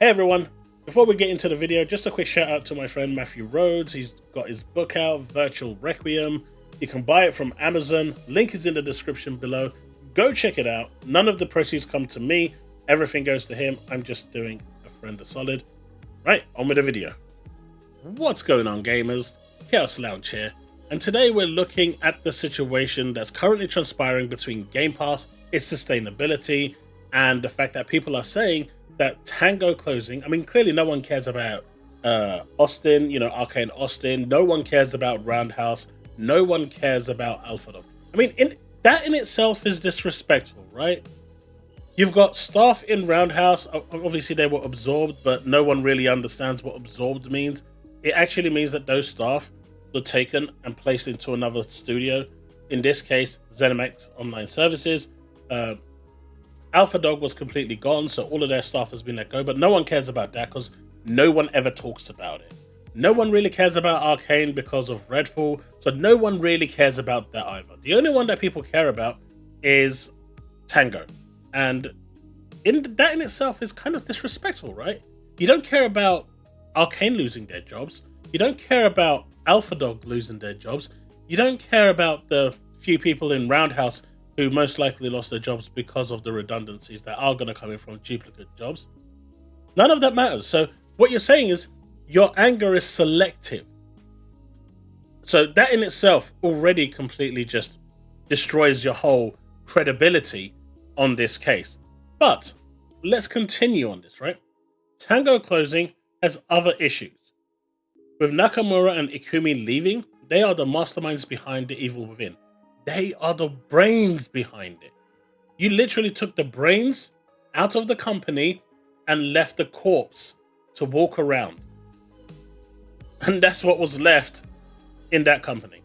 Hey everyone, before we get into the video, just a quick shout out to my friend Matthew Rhodes. He's got his book out, Virtual Requiem. You can buy it from Amazon. Link is in the description below. Go check it out. None of the proceeds come to me. Everything goes to him. I'm just doing a friend a solid. Right, on with the video. What's going on, gamers? TheChaosLounge here. And today we're looking at the situation that's currently transpiring between Game Pass, its sustainability, and the fact that people are saying that Tango closing, I mean, clearly no one cares about Austin, Arcane Austin. No one cares about Roundhouse. No one cares about AlphaDog. I mean, that in itself is disrespectful, right? You've got staff in Roundhouse. Obviously, they were absorbed, but no one really understands what absorbed means. It actually means that those staff were taken and placed into another studio. In this case, ZeniMax Online Services. AlphaDog was completely gone, so all of their staff has been let go, but no one cares about that because no one ever talks about it. No one really cares about Arcane because of Redfall, so no one really cares about that either. The only one that people care about is Tango, and that in itself is kind of disrespectful, right? You don't care about Arcane losing their jobs. You don't care about AlphaDog losing their jobs. You don't care about the few people in Roundhouse who most likely lost their jobs because of the redundancies that are going to come in from duplicate jobs. None of that matters. So what you're saying is your anger is selective. So that in itself already completely just destroys your whole credibility on this case. But let's continue on this, right? Tango closing has other issues. With Nakamura and Ikumi leaving, they are the masterminds behind the evil within. They are the brains behind it. You literally took the brains out of the company and left the corpse to walk around. And that's what was left in that company.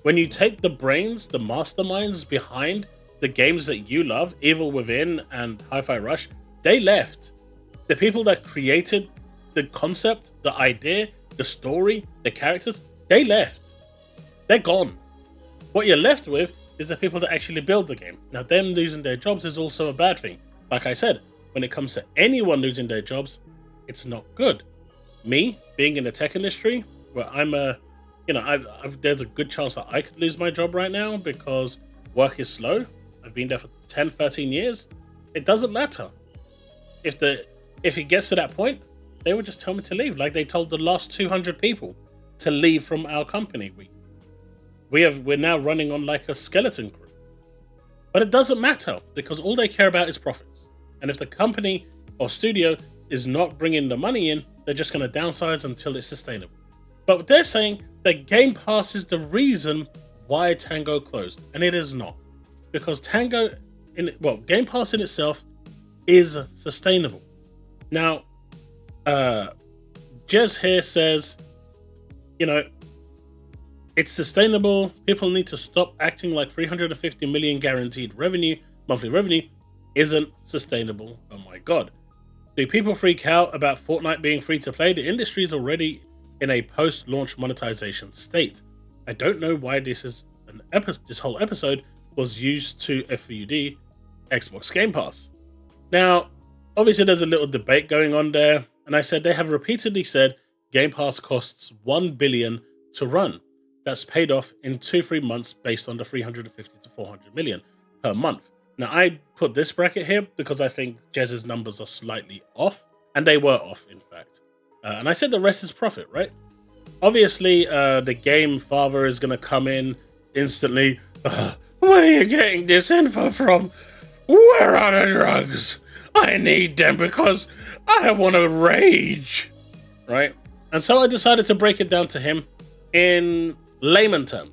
When you take the brains, the masterminds behind the games that you love, Evil Within and Hi-Fi Rush, they left. The people that created the concept, the idea, the story, the characters, they left. They're gone. What you're left with is the people that actually build the game. Now, them losing their jobs is also a bad thing. Like I said, when it comes to anyone losing their jobs, it's not good. Me, being in the tech industry, where I'm there's a good chance that I could lose my job right now because work is slow. I've been there for 10, 13 years. It doesn't matter. If it gets to that point, they would just tell me to leave, like they told the last 200 people to leave from our company. We're now running on like a skeleton crew. But it doesn't matter because all they care about is profits. And if the company or studio is not bringing the money in, they're just going to downsize until it's sustainable. But they're saying that Game Pass is the reason why Tango closed. And it is not. Because Game Pass in itself is sustainable. Now, Jez here says, it's sustainable. People need to stop acting like 350 million guaranteed monthly revenue isn't sustainable. Oh my god. Do people freak out about Fortnite being free to play? The industry is already in a post-launch monetization state. I don't know why this whole episode was used to FUD Xbox Game Pass. Now, obviously there's a little debate going on there, and I said they have repeatedly said Game Pass costs 1 billion to run. That's paid off in 2-3 months based on the 350 to 400 million per month. Now, I put this bracket here because I think Jez's numbers are slightly off, and they were off, in fact. And I said the rest is profit, right? Obviously, the game father is going to come in instantly. Where are you getting this info from? Where are the drugs? I need them because I want to rage, right? And so I decided to break it down to him in layman terms.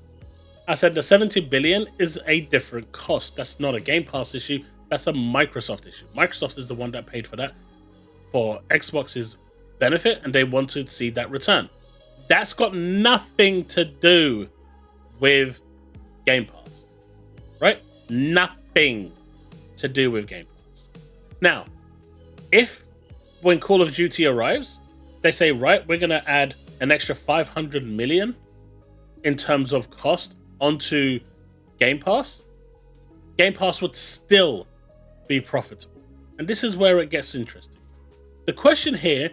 I said the 70 billion is a different cost. That's not a Game Pass issue. That's a Microsoft issue. Microsoft is the one that paid for that for Xbox's benefit, and they wanted to see that return. That's got nothing to do with Game Pass, right? Nothing to do with Game Pass. Now, if when Call of Duty arrives, they say, right, we're going to add an extra 500 million in terms of cost onto Game Pass, Game Pass would still be profitable. And this is where it gets interesting. The question here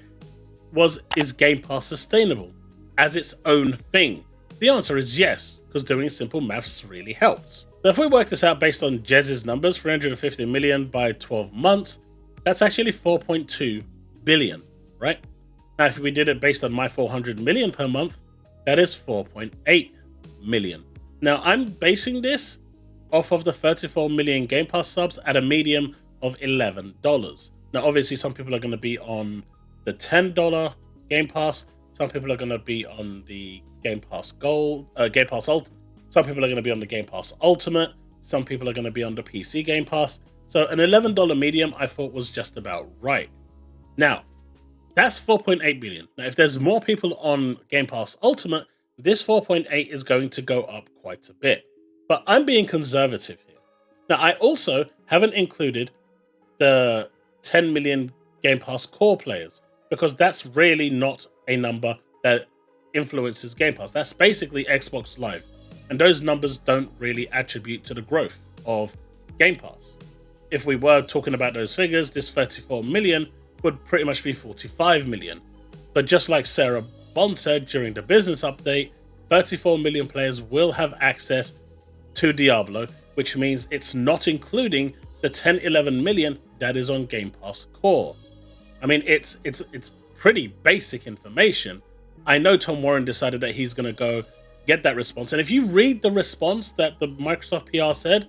was, is Game Pass sustainable as its own thing? The answer is yes, because doing simple maths really helps. So if we work this out based on Jez's numbers, 350 million by 12 months, that's actually 4.2 billion, right? Now, if we did it based on my 400 million per month, that is 4.8 million. Now, I'm basing this off of the 34 million Game Pass subs at a medium of $11. Now, obviously, some people are going to be on the $10 Game Pass. Some people are going to be on the Game Pass Gold, Game Pass Ultimate. Some people are going to be on the Game Pass Ultimate. Some people are going to be on the PC Game Pass. So an $11 medium I thought was just about right. Now, that's 4.8 billion. Now, if there's more people on Game Pass Ultimate, this 4.8 is going to go up quite a bit. But I'm being conservative here. Now, I also haven't included the 10 million Game Pass core players, because that's really not a number that influences Game Pass. That's basically Xbox Live. And those numbers don't really attribute to the growth of Game Pass. If we were talking about those figures, this 34 million would pretty much be 45 million. But just like Sarah Bond said during the business update, 34 million players will have access to Diablo, which means it's not including the 10-11 million that is on Game Pass Core. I mean, it's pretty basic information. I know Tom Warren decided that he's going to go get that response. And if you read the response that the Microsoft PR said,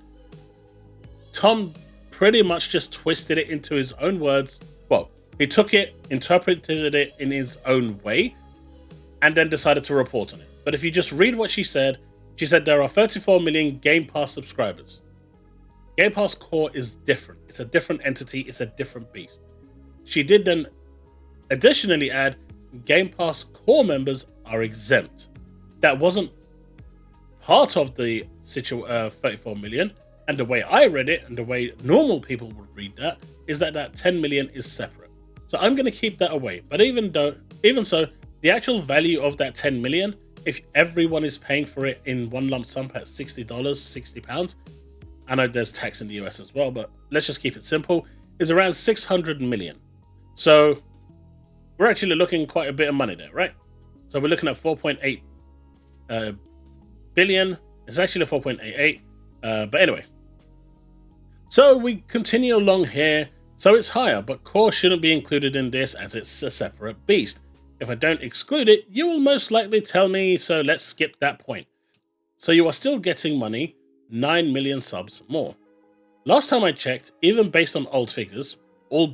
Tom pretty much just twisted it into his own words. Well, he took it, interpreted it in his own way, and then decided to report on it. But if you just read what she said there are 34 million Game Pass subscribers. Game Pass Core is different. It's a different entity. It's a different beast. She did then additionally add, Game Pass Core members are exempt. That wasn't part of the 34 million. And the way I read it, and the way normal people would read that, is that 10 million is separate. So I'm going to keep that away. But even so, the actual value of that 10 million, if everyone is paying for it in one lump sum at $60, £60, I know there's tax in the US as well, but let's just keep it simple, is around 600 million. So we're actually looking quite a bit of money there, right? So we're looking at 4.8 billion. It's actually 4.88. But anyway. So we continue along here. So it's higher, but Core shouldn't be included in this as it's a separate beast. If I don't exclude it, you will most likely tell me, so let's skip that point. So you are still getting money, 9 million subs more. Last time I checked, even based on old figures, all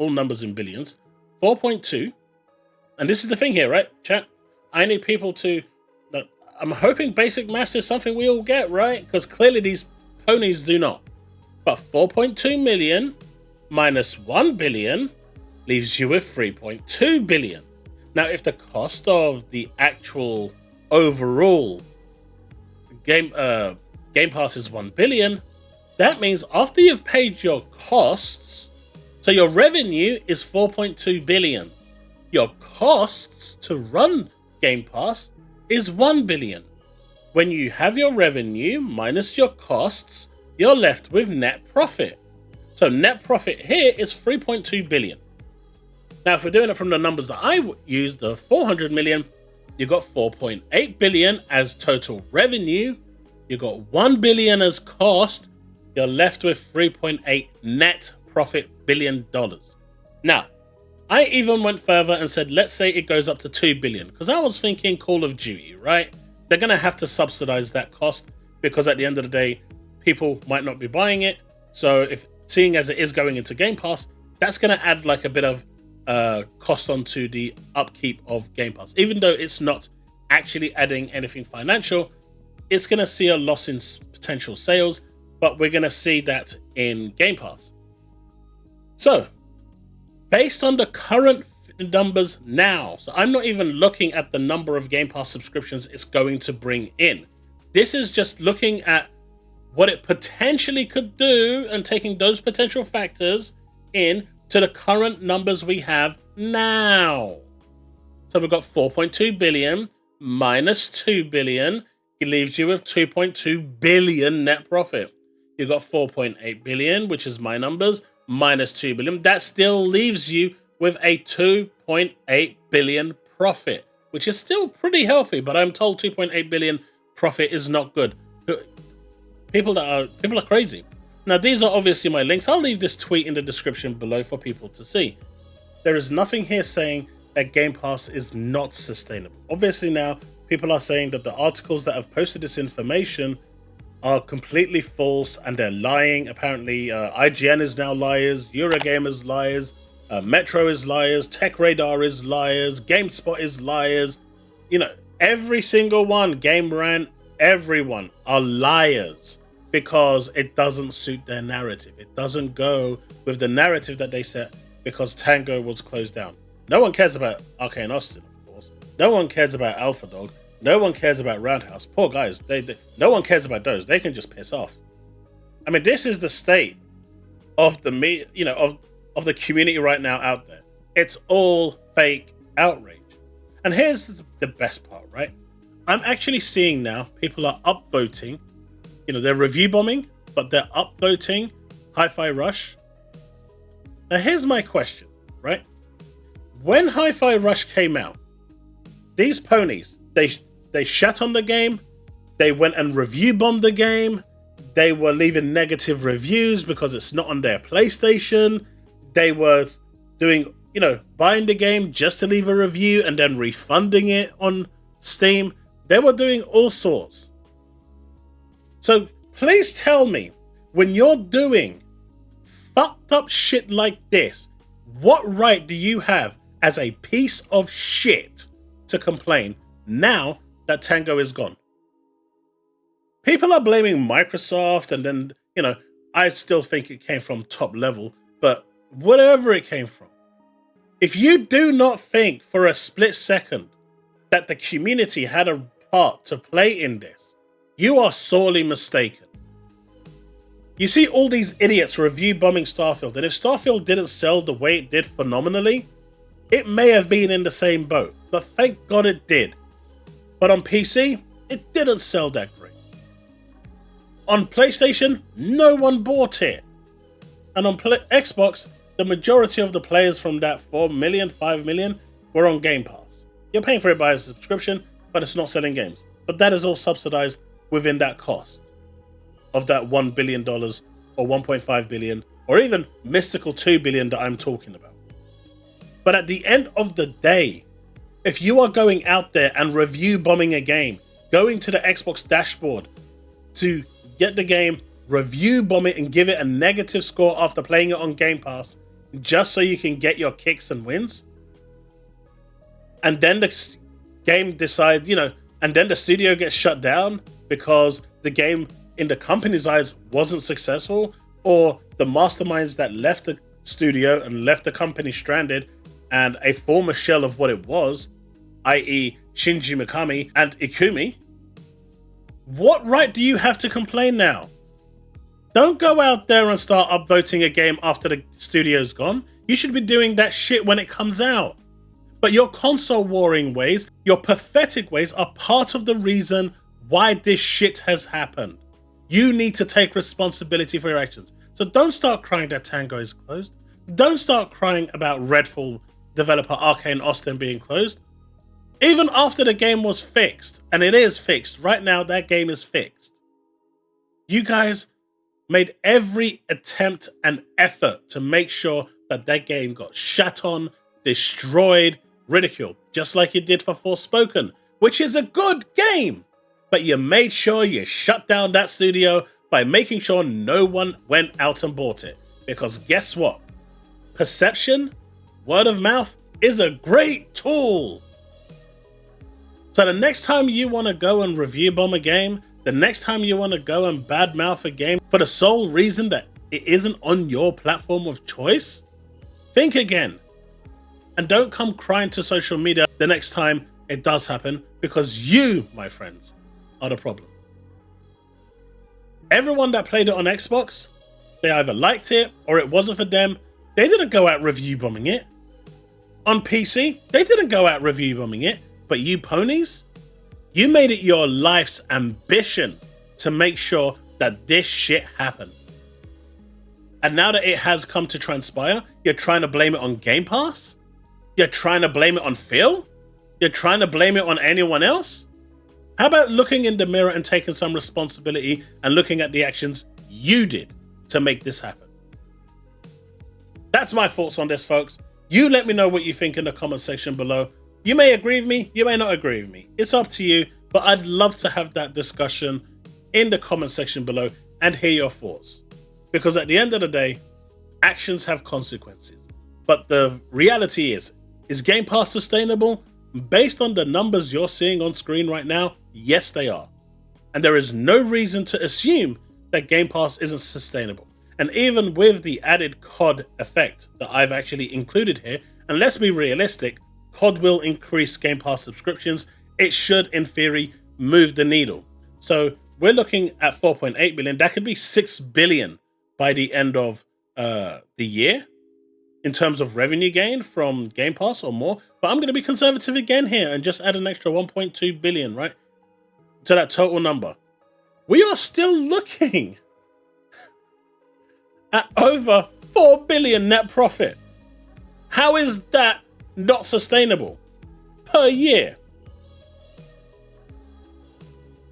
numbers in billions, 4.2. And this is the thing here, right, chat? I need people to... I'm hoping basic maths is something we all get, right? Because clearly these ponies do not. But 4.2 million minus 1 billion leaves you with 3.2 billion. Now, if the cost of the actual overall Game Pass is 1 billion, that means after you've paid your costs, so your revenue is 4.2 billion. Your costs to run Game Pass is 1 billion. When you have your revenue minus your costs, you're left with net profit. So net profit here is 3.2 billion. Now, if we're doing it from the numbers that I used, the 400 million, you got 4.8 billion as total revenue. You got 1 billion as cost. You're left with 3.8 net profit billion dollars. Now, I even went further and said, let's say it goes up to 2 billion, because I was thinking Call of Duty, right? They're going to have to subsidize that cost, because at the end of the day, people might not be buying it. So if seeing as it is going into Game Pass, that's going to add like a bit of cost onto the upkeep of Game Pass. Even though it's not actually adding anything financial, it's going to see a loss in potential sales, but we're going to see that in Game Pass. So, based on the current numbers now, so I'm not even looking at the number of Game Pass subscriptions it's going to bring in. This is just looking at what it potentially could do and taking those potential factors in to the current numbers we have now. So we've got 4.2 billion minus 2 billion. It leaves you with 2.2 billion net profit. You've got 4.8 billion, which is my numbers, minus 2 billion. That still leaves you with a 2.8 billion profit, which is still pretty healthy, but I'm told 2.8 billion profit is not good. People are crazy. Now, these are obviously my links. I'll leave this tweet in the description below for people to see. There is nothing here saying that Game Pass is not sustainable. Obviously now, people are saying that the articles that have posted this information are completely false and they're lying. Apparently, IGN is now liars, Eurogamer is liars, Metro is liars, Tech Radar is liars, GameSpot is liars. You know, every single one, Game Rant, everyone are liars because it doesn't suit their narrative. It doesn't go with the narrative that they set because Tango was closed down. No one cares about Arcane Austin, of course. No one cares about Alpha Dog. No one cares about Roundhouse. Poor guys. No one cares about those. They can just piss off. I mean, this is the state of the of the community right now out there. It's all fake outrage. And here's the best part, right? I'm actually seeing now people are upvoting. You know, they're review bombing, but they're upvoting Hi-Fi Rush. Now, here's my question, right? When Hi-Fi Rush came out, these ponies, they shat on the game, they went and review bombed the game, they were leaving negative reviews because it's not on their PlayStation, they were doing, you know, buying the game just to leave a review and then refunding it on Steam. They were doing all sorts. So please tell me, when you're doing fucked up shit like this, what right do you have as a piece of shit to complain now that Tango is gone? People are blaming Microsoft, and then, you know, I still think it came from top level, but whatever it came from, if you do not think for a split second that the community had a part to play in this, you are sorely mistaken. You see all these idiots review bombing Starfield, and if Starfield didn't sell the way it did phenomenally, it may have been in the same boat, but thank God it did. But on PC, it didn't sell that great. On PlayStation, no one bought it. And on Xbox, the majority of the players from that 4 million, 5 million were on Game Pass. You're paying for it by a subscription, but it's not selling games. But that is all subsidized within that cost of that $1 billion or 1.5 billion or even mystical 2 billion that I'm talking about. But at the end of the day, if you are going out there and review bombing a game, going to the Xbox dashboard to get the game, review bomb it and give it a negative score after playing it on Game Pass just so you can get your kicks and wins, and then the game decides, you know, and then the studio gets shut down because the game in the company's eyes wasn't successful, or the masterminds that left the studio and left the company stranded and a former shell of what it was, i.e. Shinji Mikami and Ikumi, what right do you have to complain now? Don't go out there and start upvoting a game after the studio's gone. You should be doing that shit when it comes out. But your console warring ways, your pathetic ways, are part of the reason why this shit has happened. You need to take responsibility for your actions. So don't start crying that Tango is closed. Don't start crying about Redfall developer Arcane Austin being closed. Even after the game was fixed, and it is fixed, right now that game is fixed. You guys made every attempt and effort to make sure that that game got shat on, destroyed, ridiculed, just like you did for Forspoken, which is a good game. But you made sure you shut down that studio by making sure no one went out and bought it. Because guess what? Perception, word of mouth, is a great tool. So the next time you want to go and review bomb a game, the next time you want to go and badmouth a game for the sole reason that it isn't on your platform of choice, think again. And don't come crying to social media the next time it does happen, because you, my friends, are the problem. Everyone that played it on Xbox, they either liked it or it wasn't for them. They didn't go out review bombing it. On PC, they didn't go out review bombing it. But you ponies, you made it your life's ambition to make sure that this shit happened. And now that it has come to transpire, you're trying to blame it on Game Pass? You're trying to blame it on Phil? You're trying to blame it on anyone else? How about looking in the mirror and taking some responsibility and looking at the actions you did to make this happen? That's my thoughts on this, folks. You let me know what you think in the comment section below. You may agree with me, you may not agree with me. It's up to you, but I'd love to have that discussion in the comment section below and hear your thoughts. Because at the end of the day, actions have consequences. But the reality is Game Pass sustainable? Based on the numbers you're seeing on screen right now, yes they are. And there is no reason to assume that Game Pass isn't sustainable. And even with the added COD effect that I've actually included here, and let's be realistic, COD will increase Game Pass subscriptions. It should, in theory, move the needle. So we're looking at 4.8 billion. That could be 6 billion by the end of the year in terms of revenue gain from Game Pass or more. But I'm going to be conservative again here and just add an extra 1.2 billion, right, to that total number. We are still looking at over 4 billion net profit. How is that not sustainable per year?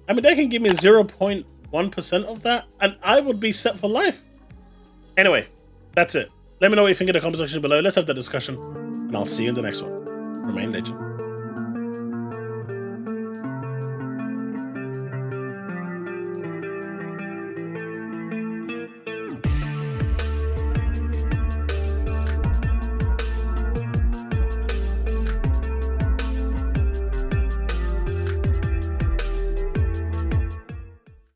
I mean, they can give me 0.1% of that and I would be set for life. Anyway, that's it. Let me know what you think in the comment section below. Let's have that discussion and I'll see you in the next one. Remain legend.